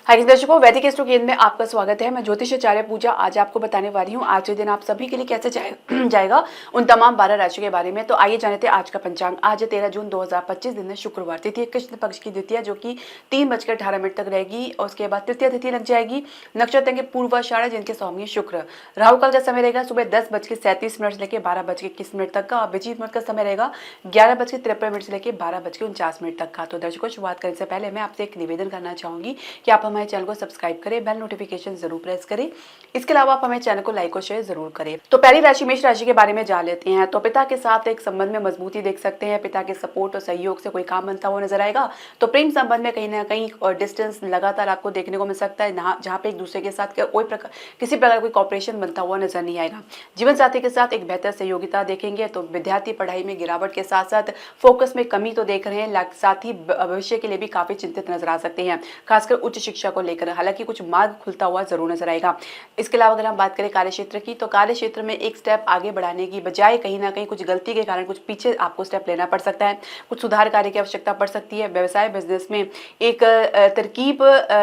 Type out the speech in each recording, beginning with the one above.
हाय दर्शकों, वैदिक एस्ट्रो केंद्र में आपका स्वागत है। मैं ज्योतिष आचार्य पूजा आज आपको बताने वाली हूँ आज के दिन आप सभी के लिए कैसे जाएगा उन तमाम 12 राशि के बारे में। तो आइए जानते हैं आज का पंचांग। आज 13 जून 2025 दिन है शुक्रवार। तिथि कृष्ण पक्ष की द्वितीया जो कि 3:18 तक रहेगी और उसके बाद तृतीय तिथि लग जाएगी। नक्षत्र के पूर्वाषाढ़ जिनके स्वामी शुक्र। राहु काल का समय रहेगा सुबह 10:37 से लेकर 12:21 तक का। अभिजीत मुहूर्त का समय रहेगा 11:53 से लेकर 12:49 तक का। तो दर्शकों, शुरुआत करने से पहले मैं आपसे एक निवेदन करना चाहूंगी कि आप हमारे चैनल को सब्सक्राइब करें, बेल नोटिफिकेशन जरूर प्रेस करें। इसके अलावा आप हमारे चैनल को लाइक और शेयर जरूर करें। तो पहली राशि मेष राशि के बारे में जान लेते हैं। तो पिता के साथ एक संबंध में मजबूती देख सकते हैं। पिता के सपोर्ट और सहयोग से कोई काम बनता हुआ नजर आएगा। तो प्रेम संबंध में कहीं ना कहीं और डिस्टेंस लगातार आपको देखने को मिल सकता है, जहाँ पे एक दूसरे के साथ किसी प्रकार कोई कॉपरेशन बनता हुआ नजर नहीं आएगा। जीवन साथी के साथ एक बेहतर सहयोगिता देखेंगे। तो विद्यार्थी पढ़ाई में गिरावट के साथ साथ फोकस में कमी तो देख रहे हैं, साथ ही भविष्य के लिए भी काफी चिंतित नजर आ सकते हैं, खासकर उच्च शिक्षा को लेकर। हालांकि कुछ मार्ग खुलता हुआ जरूर नजर आएगा। इसके अलावा अगर हम बात करें कार्य क्षेत्र की, तो कार्य क्षेत्र में एक स्टेप आगे बढ़ाने की बजाय कहीं ना कहीं कुछ गलती के कारण कुछ पीछे आपको स्टेप लेना पड़ सकता है। कुछ सुधार कार्य की आवश्यकता पड़ सकती है। व्यवसाय बिजनेस में एक तरकीब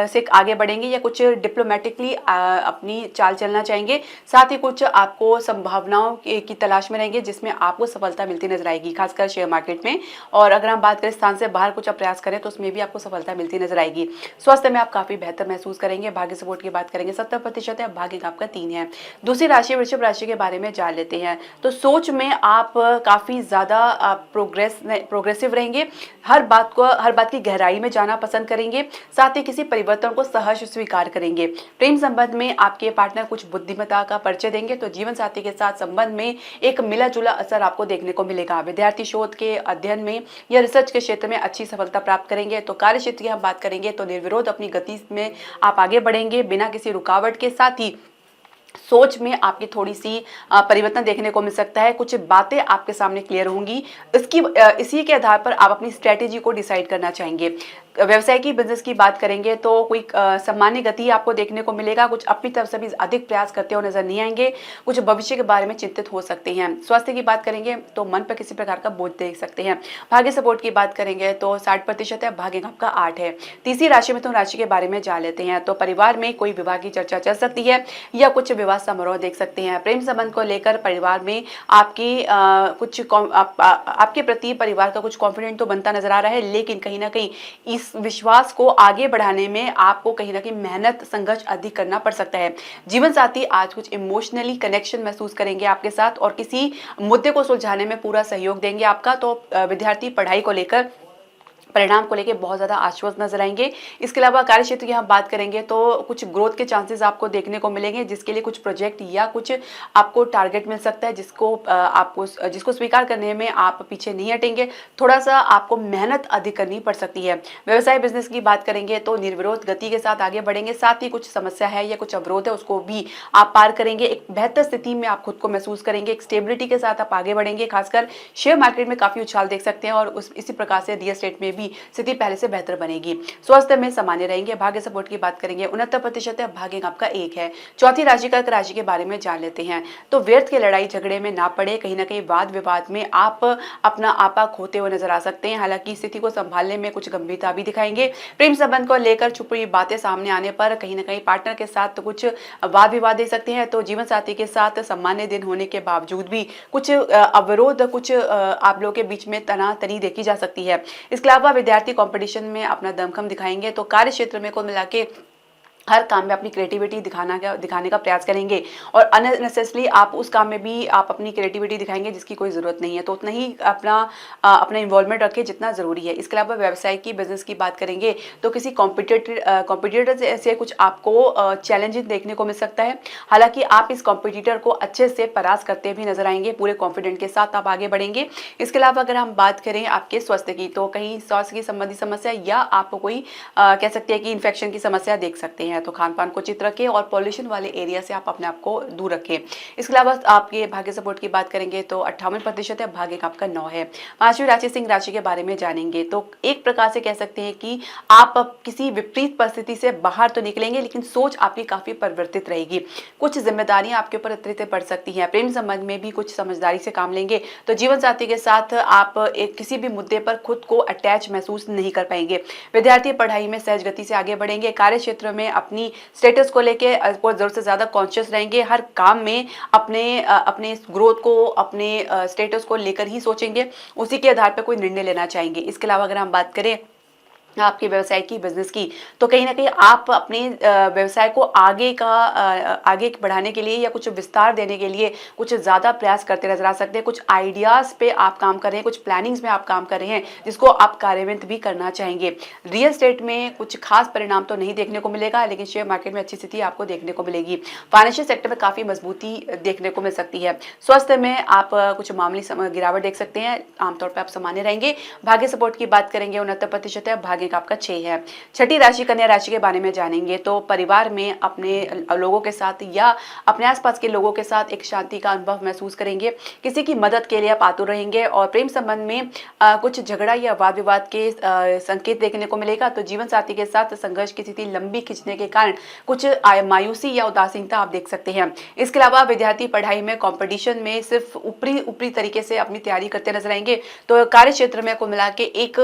से आगे बढ़ेंगे या कुछ डिप्लोमेटिकली अपनी चाल चलना चाहेंगे। साथ ही कुछ आपको संभावनाओं की तलाश में रहेंगे जिसमें आपको सफलता मिलती नजर आएगी, खासकर शेयर मार्केट में। और अगर हम बात करें स्थान से बाहर कुछ प्रयास करें तो उसमें भी आपको सफलता मिलती नजर आएगी। स्वास्थ्य में आप काफी बेहतर महसूस करेंगे। भाग्य सपोर्ट की बात करेंगे 70% है। भाग्य आपका 3 है। दूसरी राशि वृषभ राशि के बारे में जान लेते हैं। तो सोच में आप काफी ज्यादा प्रोग्रेसिव रहेंगे। हर बात की गहराई में जाना पसंद करेंगे। साथ ही किसी परिवर्तन को सहर्ष स्वीकार करेंगे। प्रेम संबंध में आपके पार्टनर कुछ बुद्धिमत्ता का परिचय देंगे। तो जीवन साथी के साथ संबंध में एक मिला जुला असर आपको देखने को मिलेगा। विद्यार्थी शोध के अध्ययन में या रिसर्च के क्षेत्र में अच्छी सफलता प्राप्त करेंगे। तो कार्य क्षेत्र की हम बात करेंगे तो निर्विरोध अपनी गति में आप आगे बढ़ेंगे बिना किसी रुकावट के। साथ ही सोच में आपकी थोड़ी सी परिवर्तन देखने को मिल सकता है। कुछ बातें आपके सामने क्लियर होंगी। इसी के आधार पर आप अपनी स्ट्रेटेजी को डिसाइड करना चाहेंगे। व्यवसाय की बिजनेस की बात करेंगे तो कोई सामान्य गति आपको देखने को मिलेगा। कुछ अपनी तरफ से भी अधिक प्रयास करते हुए नजर नहीं आएंगे। कुछ भविष्य के बारे में चिंतित हो सकते हैं। स्वास्थ्य की बात करेंगे तो मन पर किसी प्रकार का बोझ देख सकते हैं। भाग्य सपोर्ट की बात करेंगे तो 60% है। भाग्य आपका 8 है। तीसरी राशि में तो राशि के बारे में जान लेते हैं। तो परिवार में कोई विवाह की चर्चा चल सकती है या कुछ विवाह समारोह देख सकते हैं। प्रेम संबंध को लेकर परिवार में आपके प्रति परिवार का कुछ कॉन्फिडेंट तो बनता नजर आ रहा है, लेकिन कहीं ना कहीं इस विश्वास को आगे बढ़ाने में आपको कहीं ना कहीं मेहनत संघर्ष अधिक करना पड़ सकता है। जीवन साथी आज कुछ इमोशनली कनेक्शन महसूस करेंगे आपके साथ और किसी मुद्दे को सुलझाने में पूरा सहयोग देंगे आपका। तो विद्यार्थी पढ़ाई को लेकर परिणाम को लेकर बहुत ज्यादा आश्वस्त नजर आएंगे। इसके अलावा कार्य क्षेत्र की हम बात करेंगे तो कुछ ग्रोथ के चांसेस आपको देखने को मिलेंगे, जिसके लिए कुछ प्रोजेक्ट या कुछ आपको टारगेट मिल सकता है जिसको स्वीकार करने में आप पीछे नहीं हटेंगे। थोड़ा सा आपको मेहनत अधिक करनी पड़ सकती है। व्यवसाय बिजनेस की बात करेंगे तो निर्विरोध गति के साथ आगे बढ़ेंगे। साथ ही कुछ समस्या है या कुछ अवरोध है उसको भी आप पार करेंगे। एक बेहतर स्थिति में आप खुद को महसूस करेंगे। एक स्टेबिलिटी के साथ आप आगे बढ़ेंगे। खासकर शेयर मार्केट में काफी उछाल देख सकते हैं और इसी प्रकार से रियल एस्टेट में भी स्थिति पहले से बेहतर बनेगी। स्वास्थ्य में सामान्य रहेंगे। भाग्य सपोर्ट की बात करेंगे 69% है। भाग्य आपका 1 है। चौथी राशि कर्क राशि के बारे में जान लेते हैं। तो व्यर्थ के लड़ाई झगड़े में ना पड़े। कहीं ना कहीं वाद विवाद में आप अपना आपा खोते हुए नजर आ सकते हैं। हालांकि स्थिति को संभालने में कुछ गंभीरता भी दिखाएंगे। प्रेम संबंध को लेकर छुपी बातें सामने आने पर कहीं ना कहीं पार्टनर के साथ कुछ वाद विवाद दे सकते हैं। तो जीवन साथी के साथ सामान्य दिन होने के बावजूद भी कुछ अवरोध, कुछ आप लोगों के बीच में तनातनी देखी जा सकती है। इसके अलावा विद्यार्थी कंपटीशन में अपना दमखम दिखाएंगे। तो कार्य क्षेत्र में कुल मिला के हर काम में अपनी क्रिएटिविटी दिखाने का प्रयास करेंगे और अननेसेसरी आप उस काम में भी आप अपनी क्रिएटिविटी दिखाएंगे जिसकी कोई ज़रूरत नहीं है। तो उतना ही अपना इन्वॉल्वमेंट रखें जितना ज़रूरी है। इसके अलावा व्यवसाय की बिजनेस की बात करेंगे तो किसी कॉम्पिटिटर से कुछ आपको चैलेंजेस देखने को मिल सकता है। हालांकि आप इस कॉम्पिटिटर को अच्छे से परास्त करते भी नजर आएंगे। पूरे कॉन्फिडेंट के साथ आप आगे बढ़ेंगे। इसके अलावा अगर हम बात करें आपके स्वास्थ्य की, तो कहीं स्वास्थ्य की संबंधी समस्या या आपको कोई कह सकते हैं कि इन्फेक्शन की समस्या देख सकते हैं। हैं तो खान पान को उचित रखें और पॉल्यूशन वाले एरिया से आप अपने आप को दूर रखें। इसके अलावा आपके भाग्य सपोर्ट की बात करेंगे तो 58% है, भाग्य का आपका 9 है। पांचवी राशि सिंह राशि के बारे में जानेंगे तो एक प्रकार से कह सकते हैं कि आप अब किसी विपरीत परिस्थिति से बाहर तो निकलेंगे, लेकिन सोच आपकी काफी परिवर्तित रहेगी। कुछ जिम्मेदारियां आपके ऊपर अतिरिक्त पड़ सकती हैं। प्रेम संबंध में भी कुछ समझदारी से काम लेंगे तो जीवन साथी के साथ आप एक किसी भी मुद्दे पर खुद को अटैच महसूस नहीं कर पाएंगे। विद्यार्थी पढ़ाई में सहज गति से आगे बढ़ेंगे। कार्य क्षेत्र में अपनी स्टेटस को लेके जरूरत से ज्यादा कॉन्शियस रहेंगे। हर काम में अपने ग्रोथ को, अपने स्टेटस को लेकर ही सोचेंगे, उसी के आधार पर कोई निर्णय लेना चाहेंगे। इसके अलावा अगर हम बात करें आपके व्यवसाय की, बिजनेस की, तो कहीं ना कहीं आप अपने व्यवसाय को आगे बढ़ाने के लिए या कुछ विस्तार देने के लिए कुछ ज़्यादा प्रयास करते नजर आ सकते हैं। कुछ आइडियाज़ पे आप काम कर रहे हैं, कुछ प्लानिंग्स में आप काम कर रहे हैं जिसको आप कार्यान्वित भी करना चाहेंगे। रियल एस्टेट में कुछ खास परिणाम तो नहीं देखने को मिलेगा, लेकिन शेयर मार्केट में अच्छी स्थिति आपको देखने को मिलेगी। फाइनेंशियल सेक्टर में काफ़ी मजबूती देखने को मिल सकती है। स्वास्थ्य में आप कुछ मामूली गिरावट देख सकते हैं, आमतौर पर आप सामान्य रहेंगे। भाग्य सपोर्ट की बात करेंगे 69% है, भाग्य का आपका 6 है। छठी राशि कन्या राशि के बारे में जानेंगे तो परिवार में अपने लोगों के साथ या अपने आसपास के लोगों के साथ एक शांति का अनुभव महसूस करेंगे। किसी की मदद के लिए आप आतुर रहेंगे और प्रेम संबंध में कुछ झगड़ा या वाद विवाद के संकेत देखने को मिलेगा। तो जीवन साथी के साथ संघर्ष की स्थिति लंबी खिंचने के कारण कुछ मायूसी या उदासीनता आप देख सकते हैं। इसके अलावा विद्यार्थी पढ़ाई में कंपटीशन में सिर्फ ऊपरी तरीके से अपनी तैयारी करते नजर आएंगे। तो कार्य क्षेत्र में कुल मिला के एक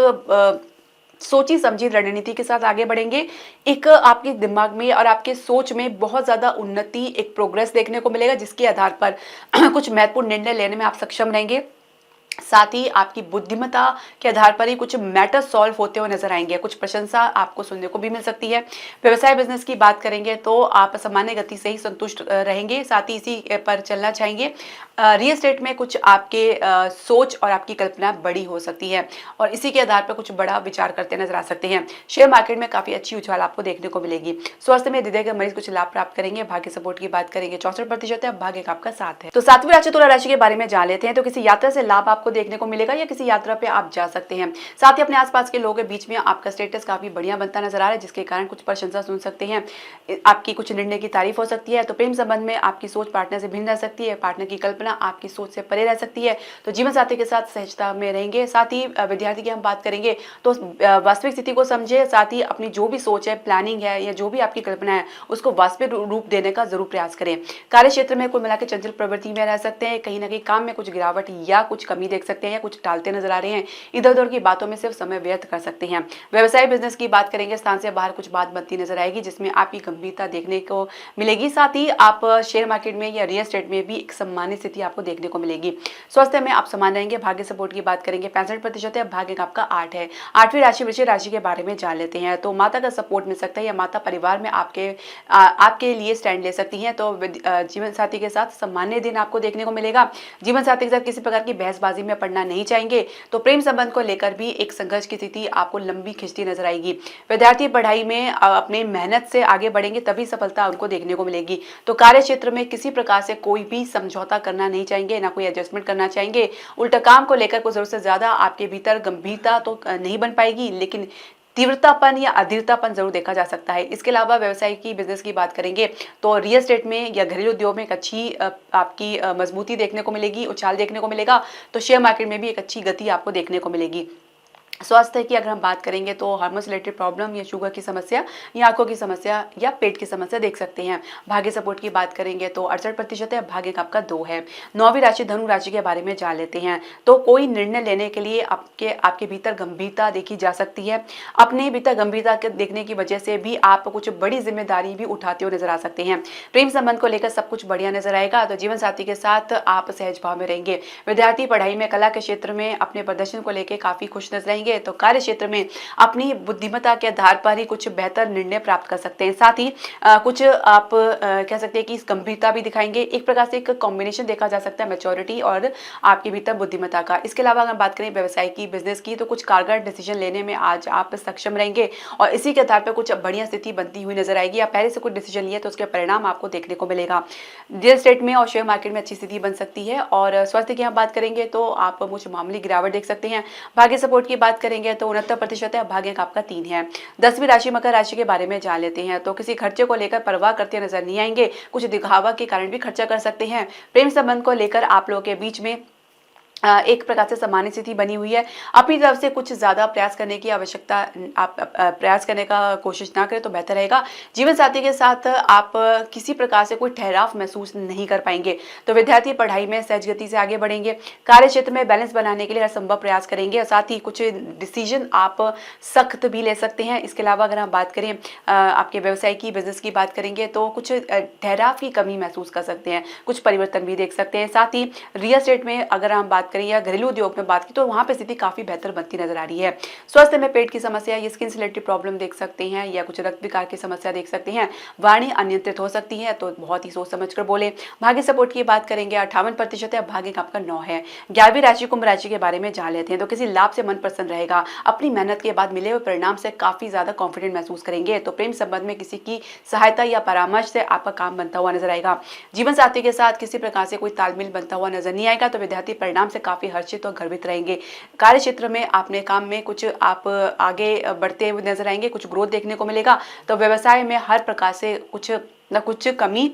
सोची समझी रणनीति के साथ आगे बढ़ेंगे। एक आपके दिमाग में और आपके सोच में बहुत ज्यादा उन्नति, एक प्रोग्रेस देखने को मिलेगा, जिसके आधार पर कुछ महत्वपूर्ण निर्णय लेने में आप सक्षम रहेंगे। साथ ही आपकी बुद्धिमत्ता के आधार पर ही कुछ मैटर सॉल्व होते हुए नजर आएंगे। कुछ प्रशंसा आपको सुनने को भी मिल सकती है। व्यवसाय बिजनेस की बात करेंगे तो आप सामान्य गति से ही संतुष्ट रहेंगे, साथ ही इसी पर चलना चाहेंगे। रियल एस्टेट में कुछ आपके सोच और आपकी कल्पना बड़ी हो सकती है और इसी के आधार पर कुछ बड़ा विचार करते नजर आ सकते हैं। शेयर मार्केट में काफी अच्छी उछाल आपको देखने को मिलेगी। स्वास्थ्य में हृदय के मरीज कुछ लाभ प्राप्त करेंगे। भाग्य सपोर्ट की बात करेंगे 64% है, भाग्य का आपका 7 है। तो सातवीं राशि तुला राशि के बारे में जान लेते हैं। तो किसी यात्रा से लाभ आपको देखने को मिलेगा या किसी यात्रा पे आप जा सकते हैं। साथ ही अपने आसपास के लोगों के बीच में आपका स्टेटस काफी बढ़िया बनता नजर आ रहा है, जिसके कारण कुछ प्रशंसा सुन सकते हैं। आपकी कुछ निर्णय की तारीफ हो सकती है। तो प्रेम संबंध में आपकी सोच पार्टनर से भिन्न रह सकती है, पार्टनर की कल्पना आपकी सोच से परे रह सकती है। तो जीवन साथी के साथ सहजता में रहेंगे। साथ ही विद्यार्थी की हम बात करेंगे तो वास्तविक स्थिति को समझे, साथ ही अपनी जो भी सोच है, प्लानिंग है या जो भी आपकी कल्पना है, उसको वास्तविक रूप देने का जरूर प्रयास करें। कार्य क्षेत्र में कुल मिलाकर चंचल प्रवृत्ति में रह सकते हैं। कहीं ना कहीं काम में कुछ गिरावट या कुछ कमी देख सकते हैं या कुछ टालते नजर आ रहे हैं। इधर उधर की बातों में सिर्फ समय व्यर्थ कर सकते हैं। व्यवसाय बिजनेस की बात करेंगे, स्थान से बाहर कुछ बात बनती नजर आएगी जिसमें आपकी गंभीरता देखने को मिलेगी। साथ ही आप शेयर मार्केट में या रियल एस्टेट में भी एक सम्मानित स्थिति आपको देखने को मिलेगी। स्वास्थ्य में आप समान रहेंगे। भाग्य सपोर्ट की बात करेंगे 65% है, भाग्य का आपका 8 है। आठवीं राशि वृश्चिक राशि के बारे में जान लेते हैं। तो माता का सपोर्ट मिल सकता है या माता परिवार में आपके लिए स्टैंड ले सकती है। तो जीवन साथी के साथ सामान्य दिन आपको देखने को मिलेगा। जीवन साथी के साथ किसी प्रकार की बहसबाजी में पड़ना नहीं चाहेंगे। तो प्रेम संबंध को लेकर भी एक संघर्ष की स्थिति आपको लंबी खिंचती नजर आएगी। विद्यार्थी पढ़ाई में अपने मेहनत से आगे बढ़ेंगे, तभी सफलता उनको देखने को मिलेगी। तो कार्य क्षेत्र में किसी प्रकार से कोई भी समझौता करना नहीं चाहेंगे, ना कोई एडजस्टमेंट करना चाहेंगे। उल्टा काम को लेकर कुछ जरूरत से ज्यादा आपके भीतर गंभीरता तो नहीं बन पाएगी, लेकिन तीव्रतापन या अधीरतापन जरूर देखा जा सकता है। इसके अलावा व्यवसाय की, बिजनेस की बात करेंगे तो रियल एस्टेट में या घरेलू उद्योग में एक अच्छी आपकी मजबूती देखने को मिलेगी, उछाल देखने को मिलेगा। तो शेयर मार्केट में भी एक अच्छी गति आपको देखने को मिलेगी। स्वास्थ्य की अगर हम बात करेंगे तो हार्मोन्स रिलेटेड प्रॉब्लम या शुगर की समस्या या आंखों की समस्या या पेट की समस्या देख सकते हैं। भाग्य सपोर्ट की बात करेंगे तो 68% है, भाग्य का आपका 2 है। नौवीं राशि धनु राशि के बारे में जान लेते हैं। तो कोई निर्णय लेने के लिए आपके भीतर गंभीरता देखी जा सकती है। अपने भीतर गंभीरता के देखने की वजह से भी आप कुछ बड़ी जिम्मेदारी भी उठाते हुए नजर आ सकते हैं। प्रेम संबंध को लेकर सब कुछ बढ़िया नजर आएगा। तो जीवन साथी के साथ आप सहज भाव में रहेंगे। विद्यार्थी पढ़ाई में, कला के क्षेत्र में अपने प्रदर्शन को लेकर काफी खुश नजर आएंगे। तो कार्य क्षेत्र में अपनी बुद्धिमत्ता के आधार पर ही कुछ बेहतर निर्णय प्राप्त कर सकते हैं। साथ ही कुछ आप कह सकते हैं कि इस गंभीरता भी दिखाएंगे। एक प्रकार से एक कॉम्बिनेशन देखा जा सकता है मैच्योरिटी और आपके भीतर बुद्धिमत्ता का। इसके अलावा अगर बात करें व्यवसाय की, बिजनेस की, तो कुछ कारगर डिसीजन लेने में आज आप सक्षम रहेंगे और इसी के आधार पर कुछ बढ़िया स्थिति बनती हुई नजर आएगी। आप पहले से कुछ डिसीजन लिए तो उसके परिणाम आपको देखने को मिलेगा। रियल एस्टेट में और शेयर मार्केट में अच्छी स्थिति बन सकती है। और स्वास्थ्य की हम बात करेंगे तो आप कुछ मामूली गिरावट देख सकते हैं। भाग्य सपोर्ट की बात बात करेंगे तो 69% है, भाग्य अंक आपका 3 है। 10वीं राशि मकर राशि के बारे में जान लेते हैं। तो किसी खर्चे को लेकर परवाह करते नजर नहीं आएंगे, कुछ दिखावा के कारण भी खर्चा कर सकते हैं। प्रेम संबंध को लेकर आप लोगों के बीच में एक प्रकार से सामान्य स्थिति बनी हुई है। अपनी तरफ से कुछ ज्यादा प्रयास करने की आवश्यकता, आप प्रयास करने का कोशिश ना करें तो बेहतर रहेगा। जीवन साथी के साथ आप किसी प्रकार से कोई ठहराव महसूस नहीं कर पाएंगे। तो विद्यार्थी पढ़ाई में सहज गति से आगे बढ़ेंगे। कार्य क्षेत्र में बैलेंस बनाने के लिए हर संभव प्रयास करेंगे और साथ ही कुछ डिसीजन आप सख्त भी ले सकते हैं। इसके अलावा अगर हम बात करें आपके व्यवसाय की, बिजनेस की बात करेंगे तो कुछ ठहराव की कमी महसूस कर सकते हैं, कुछ परिवर्तन भी देख सकते हैं। साथ ही रियल एस्टेट में अगर हम बात करें या घरेलू उद्योग में बात की तो वहां पे स्थिति काफी बेहतर बनती नजर आ रही है। स्वास्थ्य में पेट की समस्या या स्किन से रिलेटेड प्रॉब्लम देख सकते हैं या कुछ रक्त विकार की समस्या देख सकते हैं। वाणी अनियंत्रित हो सकती है, तो बहुत ही सोच समझ कर बोले। भाग्य सपोर्ट की बात करेंगे 58% है, भाग्य आपका 9 है। 11वीं राशि कुंभ राशि के बारे में जान लेते हैं। तो किसी लाभ से मन प्रसन्न रहेगा। अपनी मेहनत के बाद मिले हुए परिणाम से काफी ज्यादा कॉन्फिडेंट महसूस करेंगे। तो प्रेम संबंध में किसी की सहायता या परामर्श से आपका काम बनता हुआ नजर आएगा। जीवन साथी के साथ किसी प्रकार से कोई तालमेल बनता हुआ नजर नहीं आएगा। तो विद्यार्थी परिणाम से काफी हर्षित और गर्वित रहेंगे। कार्य क्षेत्र में आपने काम में कुछ आप आगे बढ़ते हुए नजर आएंगे, कुछ ग्रोथ देखने को मिलेगा। तो व्यवसाय में हर प्रकार से कुछ न कुछ कमी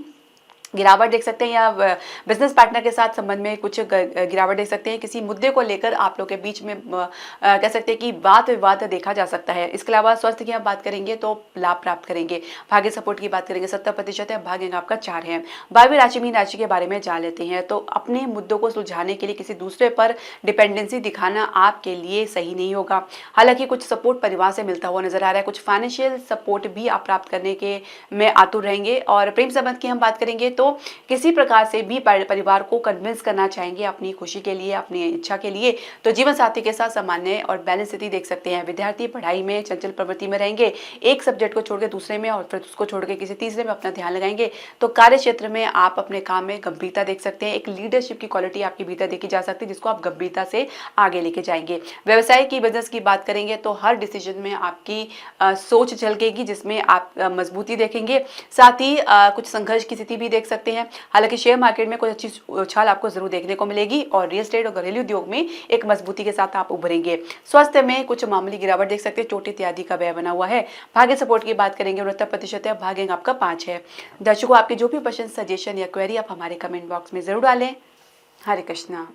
गिरावट देख सकते हैं या बिजनेस पार्टनर के साथ संबंध में कुछ गिरावट देख सकते हैं। किसी मुद्दे को लेकर आप लोग के बीच में कह सकते हैं कि वाद विवाद देखा जा सकता है। इसके अलावा स्वास्थ्य की आप बात करेंगे तो लाभ प्राप्त करेंगे। भाग्य सपोर्ट की बात करेंगे 70% है, भाग्य आपका 4 है। 12वीं राशि मीन राशि के बारे में जान लेते हैं। तो अपने मुद्दों को सुलझाने के लिए किसी दूसरे पर डिपेंडेंसी दिखाना आपके लिए सही नहीं होगा। हालांकि कुछ सपोर्ट परिवार से मिलता हुआ नजर आ रहा है, कुछ फाइनेंशियल सपोर्ट भी आप प्राप्त करने के में आतुर रहेंगे। और प्रेम संबंध की हम बात करेंगे तो किसी प्रकार से भी परिवार को कन्विंस करना चाहेंगे अपनी खुशी के लिए, अपनी इच्छा के लिए। तो जीवन साथी के साथ सामान्य और बैलेंस स्थिति देख सकते हैं। विद्यार्थी पढ़ाई में चंचल प्रवृत्ति में रहेंगे, एक सब्जेक्ट को छोड़कर दूसरे में और फिर उसको छोड़कर किसी तीसरे में अपना ध्यान लगाएंगे। तो कार्य क्षेत्र में आप अपने काम में गंभीरता देख सकते हैं। एक लीडरशिप की क्वालिटी आपके भीतर देखी जा सकती है जिसको आप गंभीरता से आगे लेके जाएंगे। व्यवसाय की, बिजनेस की बात करेंगे तो हर डिसीजन में आपकी सोच झलकेगी जिसमें आप मजबूती देखेंगे। साथ ही कुछ संघर्ष की स्थिति भी देख सकते हैं। हालांकि शेयर मार्केट में कुछ अच्छी उछाल आपको जरूर देखने को मिलेगी और रियल एस्टेट और घरेलू उद्योग में एक मजबूती के साथ आप उभरेंगे। स्वास्थ्य में कुछ मामूली गिरावट देख सकते हैं, चोट इत्यादि का भय बना हुआ है। भाग्य सपोर्ट की बात करेंगे 69% है, भाग्य आपका 5 है। दर्शकों, आपके जो भी क्वेश्चन, सजेशन या क्वेरी आप हमारे कमेंट बॉक्स में जरूर डालें। हरे कृष्णा।